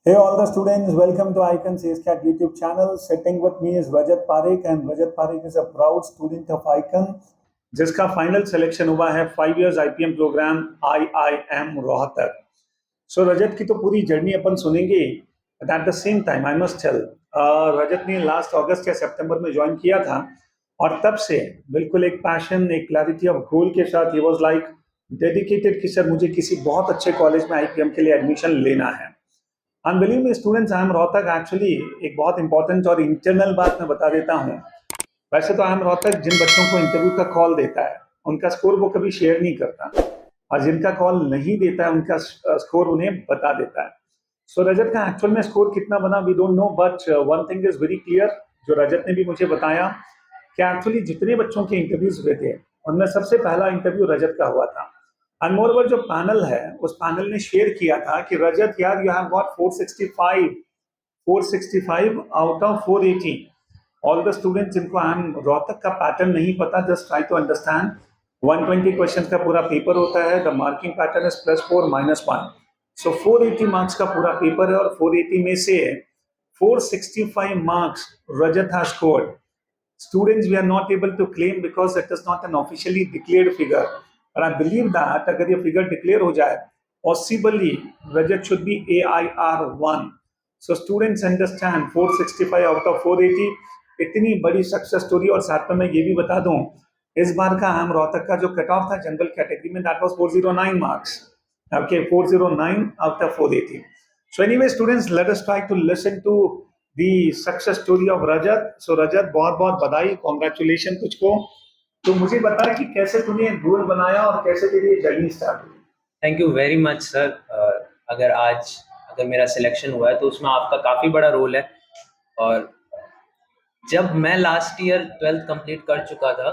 Hey all the students, welcome to Icon CSCAT YouTube channel. Sitting with me is Rajat Parekh and Rajat Parekh is a proud student of Icon जिसका final selection हुआ है 5 years IPM programme IIM Rohtak. So Rajat की तो पूरी journey अपन सुनेंगे. But at the same time I must tell, Rajat ने last अगस्त या सितंबर में ज्वाइन किया था और तब से बिल्कुल एक पैशन, एक क्लैरिटी ऑफ गोल के साथ ही वाज लाइक डेडिकेटेड कि सर मुझे किसी बहुत अच्छे कॉलेज में आईपीएम के लिए एडमिशन लेना है. And believe me students, I am Rohtak actually एक बहुत इंपॉर्टेंट और इंटरनल बात मैं बता देता हूँ. वैसे तो आई एम रोहतक जिन बच्चों को इंटरव्यू का कॉल देता है उनका स्कोर वो कभी शेयर नहीं करता, और जिनका कॉल नहीं देता है उनका स्कोर उन्हें बता देता है. सो रजत का एक्चुअल में स्कोर कितना बना we don't know, but one thing is very clear, जो रजत ने भी मुझे बताया कि एक्चुअली जितने बच्चों के इंटरव्यूज हुए थे उनमें सबसे पहला इंटरव्यू रजत का हुआ था. एंड मोरओवर जो पैनल है उस पैनल ने शेयर किया था कि रजत यार you have got 465 out of 480. All the students जिनको आई एम रोहतक का पैटर्न नहीं पता, just try to understand. 120 questions का पूरा पेपर होता है. The marking pattern is +4 -1. So 480 marks का पूरा पेपर है और 480 में से 465 marks Rajat has scored. Students, we are not able to claim because it is not an officially declared figure. But I believe that अगर ये figure declare हो जाए, possibly Rajat should be AIR1. So students understand 465 out of 480 इतनी बड़ी success story. और साथ में मैं ये भी बता दूं, इस बार का हम रोहतक का जो कट ऑफ था जनरल कैटेगरी में, that was 409 marks. Okay, 409 out of 480. So anyway, students, let us try to listen to the success story of Rajat. So Rajat, बहुत बहुत बधाई, कॉन्ग्रेचुलेशन तुझको. तो मुझे बता कि कैसे तूने गोल बनाया और कैसे तेरी जर्नी स्टार्ट हुई. Thank you very much sir. अगर मेरा सिलेक्शन हुआ है तो उसमें आपका काफ़ी बड़ा रोल है. और जब मैं लास्ट ईयर 12th कंप्लीट कर चुका था,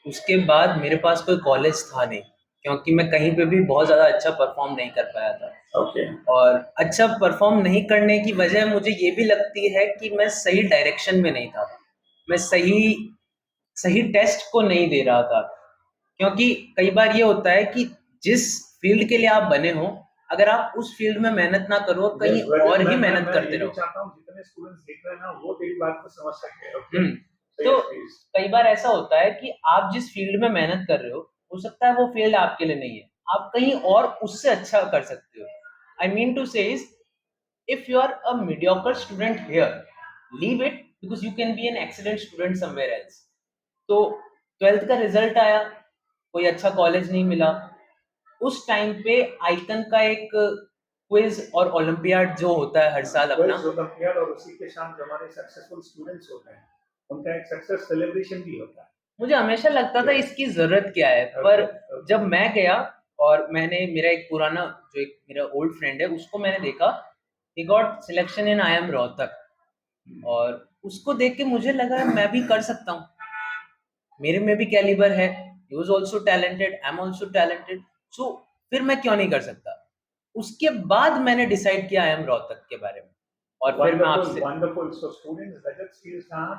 उसके बाद मेरे पास कोई कॉलेज था नहीं, क्योंकि मैं कहीं पे भी बहुत ज़्यादा अच्छा परफॉर्म नहीं कर पाया था. ओके. और अच्छा परफॉर्म नहीं करने की वजह मुझे ये भी लगती है कि मैं सही डायरेक्शन में नहीं था. मैं सही टेस्ट को नहीं दे रहा था. क्योंकि कई बार ये होता है कि जिस फील्ड के लिए आप बने हो, अगर आप उस फील्ड में मेहनत ना करो, कहीं और ही मेहनत करते रहो. चाहता हूँ जितने स्टूडेंट्स देख रहे हैं ना वो तेरी बात को समझ सकते हैं. ओके. तो कई बार ऐसा होता है कि आप जिस फील्ड में मेहनत कर रहे हो सकता है वो फील्ड आपके लिए नहीं है, आप कहीं और उससे अच्छा कर सकते हो. I mean to say if you are a mediocre student here, leave it, because you can be an excellent student somewhere else. तो 12th का रिजल्ट आया, कोई अच्छा कॉलेज नहीं मिला. उस टाइम पे आइकन का एक क्विज और ओलंपियाड जो होता है हर साल अपना, ओलंपियाड, और उसी के साथ हमारे सक्सेसफुल स्टूडेंट्स होते हैं, उनका एक सक्सेस सेलिब्रेशन भी होता है. मुझे हमेशा लगता था इसकी जरूरत क्या है. पर जब मैं गया और मैंने मेरा एक पुराना जो एक मेरा ओल्ड फ्रेंड है उसको मैंने देखा, he got selection in IIM Rohtak, और उसको देख के मुझे लगा मैं भी कर सकता हूँ, मेरे में भी कैलिबर है. He was also talented, I am also talented, so फिर मैं क्यों नहीं कर सकता. उसके बाद मैंने डिसाइड किया IIM रोहतक के बारे में. और फिर मैं आपसे wonderful. So students, Rajat feels that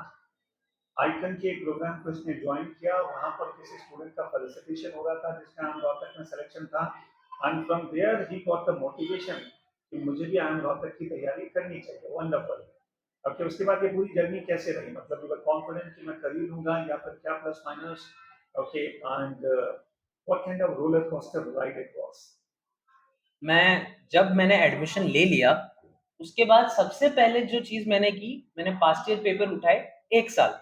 icon के एक प्रोग्राम को इसने ज्वाइन किया, वहां पर किसी स्टूडेंट का फेलिसिटेशन हो रहा था जिसका IIM रोहतक में सिलेक्शन था. And from there he got the motivation कि मुझे भी IIM रोहतक की तैयारी करनी चाहिए. वंडरफुल. ओके. उसके बाद ये पूरी जर्नी कैसे रही, मतलब यू वर कॉन्फिडेंट कि मैं कर ही लूंगा या फिर क्या plus minus. Okay. And what kind of roller coaster ride it was. जब मैंने एडमिशन ले लिया, उसके बाद सबसे पहले जो चीज मैंने की, मैंने पास्ट ईयर पेपर उठाए. एक साल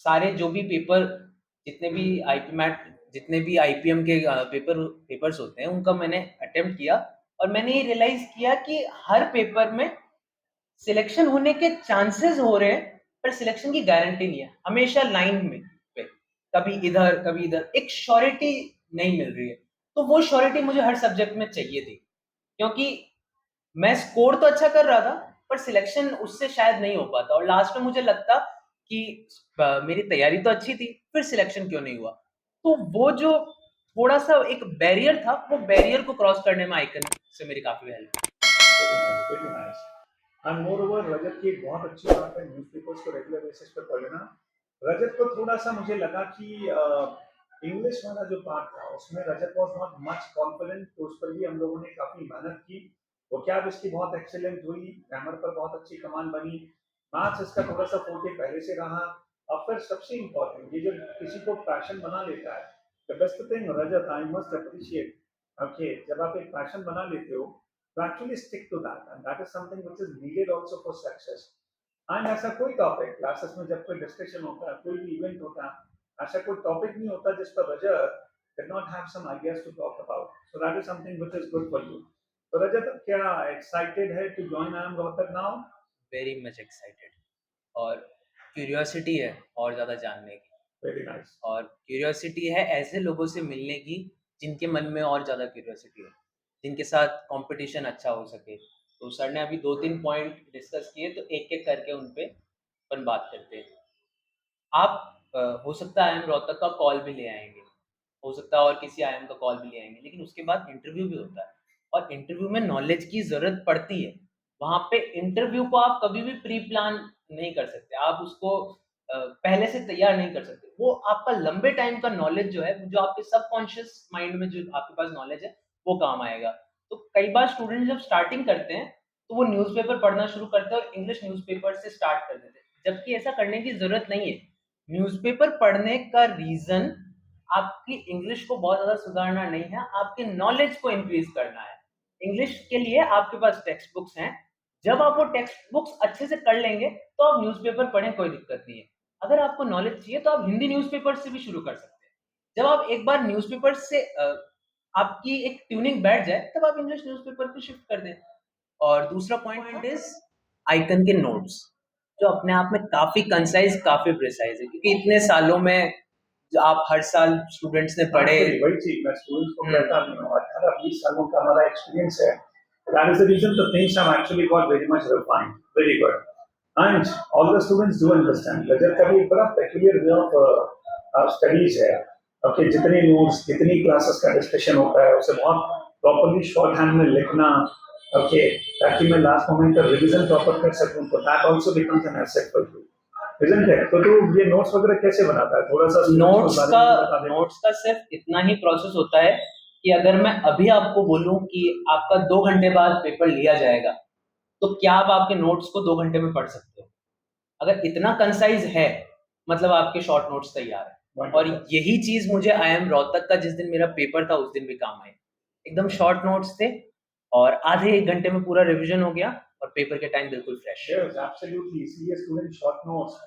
सारे जो भी पेपर, जितने भी आईपीएम के पेपर्स होते हैं उनका मैंने अटेम्प्ट किया. और मैंने ये रियलाइज किया कि हर पेपर में सिलेक्शन होने के चांसेस हो रहे हैं, पर सिलेक्शन की गारंटी नहीं है. हमेशा लाइन में पे कभी इधर कभी इधर, एक श्योरिटी नहीं मिल रही है. तो वो श्योरिटी मुझे हर सब्जेक्ट में चाहिए थी, क्योंकि मैं स्कोर तो अच्छा कर रहा था पर सिलेक्शन उससे शायद नहीं हो पाता. और लास्ट में मुझे लगता कि मेरी तैयारी तो अच्छी थी, फिर सिलेक्शन क्यों नहीं हुआ. तो वो जो थोड़ा सा एक बैरियर था, वो बैरियर को क्रॉस करने में आइकन से मेरी काफी हेल्प. एंड मोर ओवर रजत की एक बहुत अच्छी बात है न्यूज़पेपर्स को रेगुलर बेसिस पे पढ़ना. रजत को थोड़ा सा मुझे लगा कि इंग्लिश वाला जो पार्ट था उसमें रजत वाज नॉट मच कॉन्फिडेंट, तो उस पर भी हम लोगों ने काफी मेहनत की. वो वोकैब इसकी बहुत एक्सीलेंट हुई, ग्रामर पर बहुत अच्छी कमांड बनी, मैथ्स इसका थोड़ा सा फोटे पहले से रहा। और फिर सबसे इम्पोर्टेंट, ये जब किसी को पैशन बना लेता है, the best thing Rajat I must appreciate, okay, जब आप एक पैशन बना लेते हो तो actually stick to that, and that is something which is needed also for success. And ऐसा कोई टॉपिक क्लासेस में जब कोई डिस्कशन होता है, कोई भी इवेंट होता है, ऐसा कोई टॉपिक नहीं होता जिस पर रजत did not have some ideas to talk about. So that is something which is good for you. तो रजत क्या excited है to join IIM Rohtak now? Very much excited, और क्यूरियोसिटी है और ज़्यादा जानने की, Very nice. और क्यूरियोसिटी है ऐसे लोगों से मिलने की जिनके मन में और ज़्यादा क्यूरियोसिटी है, जिनके साथ कंपटीशन अच्छा हो सके। तो सर ने अभी 2-3 पॉइंट डिस्कस किए, तो एक-एक करके उन पे अपन बात करते हैं। आप हो सकता है आईएम रोहतक का कॉल भी ले आएँगे, हो सकता है और किसी आईएम का कॉल भी ले आएँगे, लेकिन उसके बाद इंटरव्यू भी होता है, और इंटरव्यू में नॉलेज की ज़रूरत पड़ती है। वहाँ पे इंटरव्यू को आप कभी भी प्री प्लान नहीं कर सकते, आप उसको पहले से तैयार नहीं कर सकते। वो आपका लंबे टाइम का नॉलेज जो है, जो आपके सबकॉन्शियस माइंड में जो आपके पास नॉलेज है, वो काम आएगा। तो कई बार स्टूडेंट जब स्टार्टिंग करते हैं, तो वो न्यूज़पेपर पढ़ना शुरू करते हैं और इंग्लिश न्यूज़पेपर से स्टार्ट कर देते हैं, जबकि ऐसा करने की ज़रूरत नहीं है। न्यूज़पेपर पढ़ने का रीज़न आपकी इंग्लिश को बहुत ज़्यादा सुधारना नहीं है, आपके नॉलेज को इंक्रीज़ करना है। इंग्लिश के लिए आपके पास टेक्स्ट बुक्स हैं, जब आप वो टेक्स्ट बुक्स अच्छे से कर लेंगे, तो आप न्यूज़पेपर पढ़ें, कोई दिक्कत नहीं है। अगर आपको नॉलेज चाहिए, तो आप हिंदी न्यूज़पेपर से भी शुरू कर सकते हैं। जब आप एक बार न्यूज़पेपर से आपकी एक ट्यूनिंग बैठ जाए, तब आप इंग्लिश न्यूज़पेपर पे शिफ्ट कर दें। और दूसरा पॉइंट इज़ आइकन के नोट्स, जो अपने आप में काफ़ी कंसाइज़, काफ़ी प्रिसाइज़ है, क्योंकि इतने सालों में जो आप हर साल स्टूडेंट्स ने पढ़े। Actually, वही चीज मैं स्टूडेंट्स को कहता नहीं हूँ, 18-20 सालों का हमारा एक्सपीरियंस है। That is the reason the things have actually got very much refined. Very good. And all the students do understand. Rajat का भी एक बड़ा peculiar way of studies है। Okay, जितने notes, जितनी classes का discussion होता है, उसे बहुत properly shorthand में लिखना, okay, ताकि मैं last moment का revision proper कर सकूँ, तो that also becomes an asset for you. Isn't it? तो तू ये notes वगैरह कैसे बनाता है? थोड़ा सा नोट्स students को का बारे में बता दे। नोट्स का सिर्फ इतना ही प्रोसेस होता है कि अगर मैं अभी आपको बोलूं कि आपका 2 घंटे बाद पेपर लिया जाएगा, तो क्या आप आपके नोट्स को 2 घंटे में पढ़ सकते हो? अगर इतना कंसाइज़ है, मतलब आपके शॉर्ट नोट्स तैयार हैं। और यही चीज़ मुझे आईएम रोहतक का जिस दिन मेरा पेपर था, उस दिन भी काम आई। एकदम शॉर्ट नोट्स थे, और आधे 1 घंटे में पूरा रिवीजन हो गया, और पेपर के टाइम बिल्कुल फ्रेश। Yes, absolutely. इसीलिए स्टूडेंट शॉर्ट नोट्स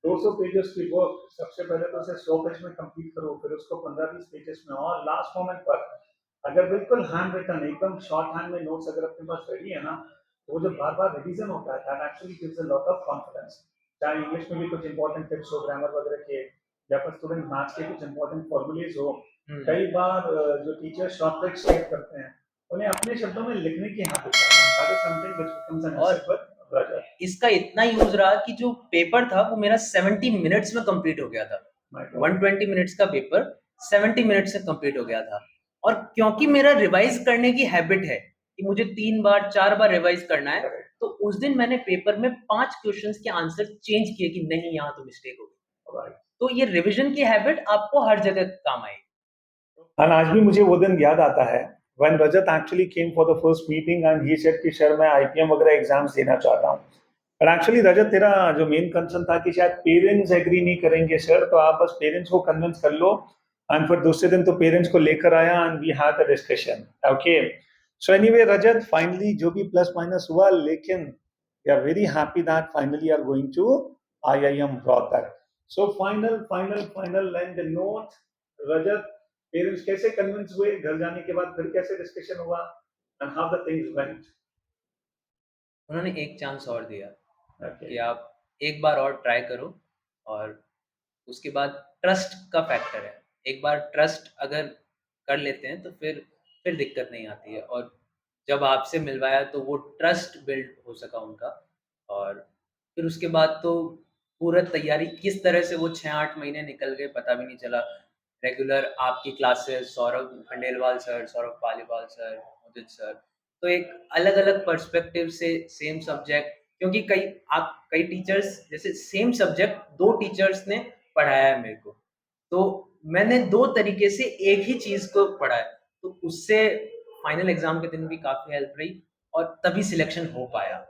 200 पेजेस की बुक सबसे पहले तो उसे 100 पेज में कंप्लीट करो, फिर उसको 15-20 पेजेस में, और लास्ट मोमेंट पर अगर बिल्कुल हैंड रिटन एकदम शॉर्ट हैंड में नोट्स अगर अपने पास रेडी है ना, तो वो जब बार बार रिवीजन होता है, that actually gives a lot of confidence. चाहे इंग्लिश में भी कुछ इंपॉर्टेंट टिप्स हो, ग्रामर वगैरह के, या फिर स्टूडेंट मैथ्स के कुछ इंपॉर्टेंट फॉर्मूलेज हो, कई बार जो टीचर शॉर्ट ट्रिक्स शेयर करते हैं, उन्हें अपने शब्दों में लिखने की आदत है। That is something which becomes an asset for Rajat. इसका इतना यूज रहा कि जो पेपर था, वो मेरा 70 मिनट्स में कंप्लीट हो गया था। 120 मिनट्स का पेपर 70 मिनट्स से कंप्लीट हो गया था। और क्योंकि मेरा रिवाइज करने की हैबिट है कि मुझे 3 बार 4 बार रिवाइज करना है, तो उस दिन मैंने पेपर में 5 क्वेश्चंस के आंसर चेंज किए कि नहीं, यहाँ तो मिस्टेक हो गई। तो ये रिवीजन की हैबिट आपको हर जगह काम आएगी। और आज भी मुझे वो दिन याद आता है when Rajat actually came for the first meeting and he said कि सर मैं IPM वगैरह एग्जाम्स देना चाहता हूँ। पर एक्चुअली रजत तेरा जो मेन कंसर्न था कि शायद पेरेंट्स एग्री नहीं करेंगे सर, तो आप बस पेरेंट्स को कन्विंस कर लो। एंड फिर दूसरे दिन तो पेरेंट्स को लेकर आया and we had a discussion. Okay, so anyway Rajat, finally जो भी प्लस माइनस हुआ, लेकिन we are very happy that finally are going to IIM Rohtak. So final final final and the note, Rajat parents कैसे convince हुए घर जाने के बाद, फिर कैसे डिस्कशन हुआ and how the things went? उन्होंने एक चांस और दिया ओके, कि आप एक बार और ट्राई करो, और उसके बाद ट्रस्ट का फैक्टर है। एक बार ट्रस्ट अगर कर लेते हैं, तो फिर दिक्कत नहीं आती है। और जब आपसे मिलवाया, तो वो ट्रस्ट बिल्ड हो सका उनका, और फिर उसके बाद तो पूरा तैयारी किस तरह से वो 6-8 महीने निकल गए, पता भी नहीं चला। रेगुलर आपकी classes, Saurabh Khandelwal sir, Saurabh Paliwal sir, Udit sir, तो एक अलग-अलग पर्सपेक्टिव से सेम सब्जेक्ट, क्योंकि कई टीचर्स, जैसे सेम सब्जेक्ट 2 टीचर्स ने पढ़ाया है मेरे को, तो मैंने 2 तरीके से एक ही चीज़ को पढ़ा है, तो उससे फाइनल एग्ज़ाम के दिन भी काफ़ी हेल्प रही। और तभी सिलेक्शन हो पाया।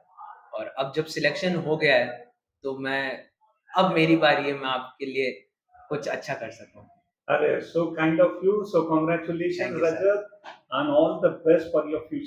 और अब जब सिलेक्शन हो गया है, तो अब मेरी बारी है, मैं आपके लिए कुछ अच्छा कर सकूँ। Arey, so kind of you. So thank congratulations, you sir. Rajat, and all the best for your future.